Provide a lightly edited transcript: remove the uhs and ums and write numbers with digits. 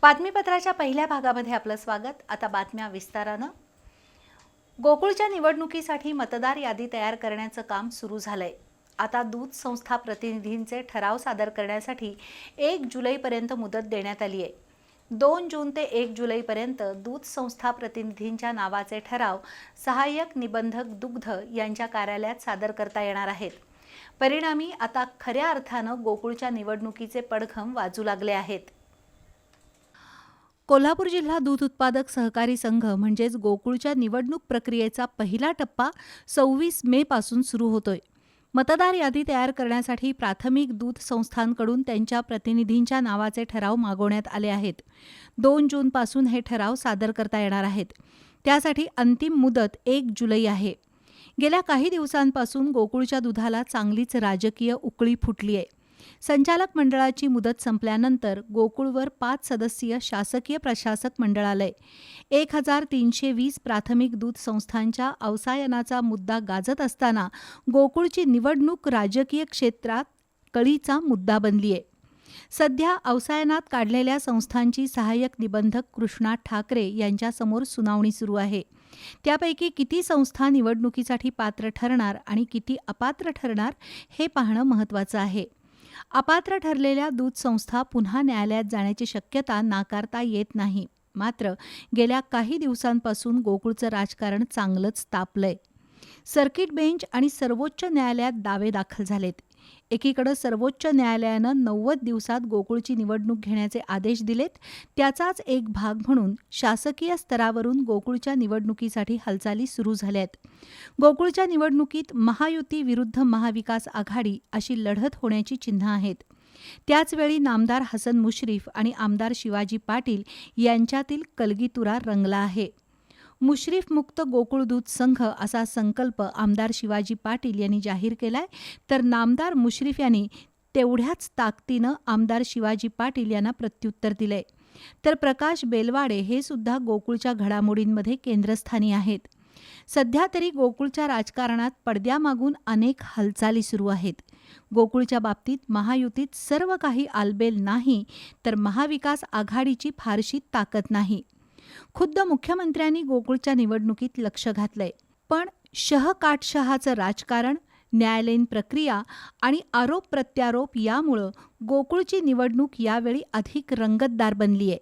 बातमीपत्राच्या पहिल्या भागामध्ये आपलं स्वागत। आता बातम्या विस्तारानं। गोकुळच्या निवडणुकीसाठी मतदार यादी तयार करण्याचं काम सुरू झालंय। आता दूध संस्था प्रतिनिधींचे ठराव सादर करण्यासाठी 1 जुलैपर्यंत मुदत देण्यात आली आहे। 2 जून ते 1 जुलैपर्यंत दूध संस्था प्रतिनिधींच्या नावाचे ठराव सहाय्यक निबंधक दुग्ध यांच्या कार्यालयात सादर करता येणार आहेत। परिणामी आता खऱ्या अर्थानं गोकुळच्या निवडणुकीचे पडघम वाजू लागले आहेत। कोल्हापूर जिल्हा दूध उत्पादक सहकारी संघ म्हणजेच गोकुळच्या निवडणूक प्रक्रियेचा पहिला टप्पा 26 मे पासून सुरू होतोय। मतदार यादी तयार करण्यासाठी प्राथमिक दूध संस्थांकडून त्यांच्या प्रतिनिधींच्या नावाचे ठराव मागवण्यात आले आहेत। 2 जून पासून हे ठराव सादर करता येणार आहेत। त्यासाठी अंतिम मुदत 1 जुलै आहे। गेल्या काही दिवसांपासून गोकुळच्या दुधाला चांगलीच राजकीय उकळी फुटली आहे। संचालक मंडळाची मुदत संपल्यानंतर गोकुळवर 5 सदस्यीय शासकीय प्रशासक मंडळ आलंय। 1320 प्राथमिक दूध संस्थांच्या अवसायनाचा मुद्दा गाजत असताना गोकुळची निवडणूक राजकीय क्षेत्रात कळीचा मुद्दा बनली आहे। सध्या अवसायनात काढलेल्या संस्थांची सहाय्यक निबंधक कृष्णा ठाकरे यांच्यासमोर सुनावणी सुरू आहे। त्यापैकी किती संस्था निवडणुकीसाठी पात्र ठरणार आणि किती अपात्र ठरणार हे पाहणं महत्त्वाचं आहे। अपात्र ठरलेल्या दूध संस्था पुन्हा न्यायालयात जाण्याची शक्यता नाकारता येत नाही। मात्र गेल्या काही दिवसांपासून गोकुळचं राजकारण चांगलंच तापलंय। सर्किट बेंच आणि सर्वोच्च न्यायालयात दावे दाखल झालेत। एकीकडे सर्वोच्च न्यायालयानं 90 दिवसात गोकुळची निवडणूक घेण्याचे आदेश दिलेत। त्याचाच एक भाग म्हणून शासकीय स्तरावरून गोकुळच्या निवडणुकीसाठी हालचाली सुरू झाल्यात। गोकुळच्या निवडणुकीत महायुती विरुद्ध महाविकास आघाडी अशी लढत होण्याची चिन्ह आहेत। त्याचवेळी नामदार हसन मुश्रीफ आणि आमदार शिवाजी पाटील यांच्यातील कलगीतुरा रंगला आहे। मुश्रीफ मुक्त गोकुळ दूध संघ असा संकल्प आमदार शिवाजी पाटील यांनी जाहीर केलाय, तर नामदार मुश्रीफ यांनी तेवढ्याच ताकदीनं आमदार शिवाजी पाटील यांना प्रत्युत्तर दिलंय। तर प्रकाश बेलवाडे हे सुद्धा गोकुळच्या घडामोडींमध्ये केंद्रस्थानी आहेत। सध्या तरी गोकुळच्या राजकारणात पडद्यामागून अनेक हालचाली सुरू आहेत। गोकुळच्या बाबतीत महायुतीत सर्व काही आलबेल नाही, तर महाविकास आघाडीची फारशी ताकद नाही। खुद्द मुख्यमंत्र्यांनी गोकुळच्या निवडणुकीत लक्ष घातलंय, पण शहाचं राजकारण, न्यायालयीन प्रक्रिया आणि आरोप प्रत्यारोप यामुळं गोकुळची निवडणूक यावेळी अधिक रंगतदार बनली आहे।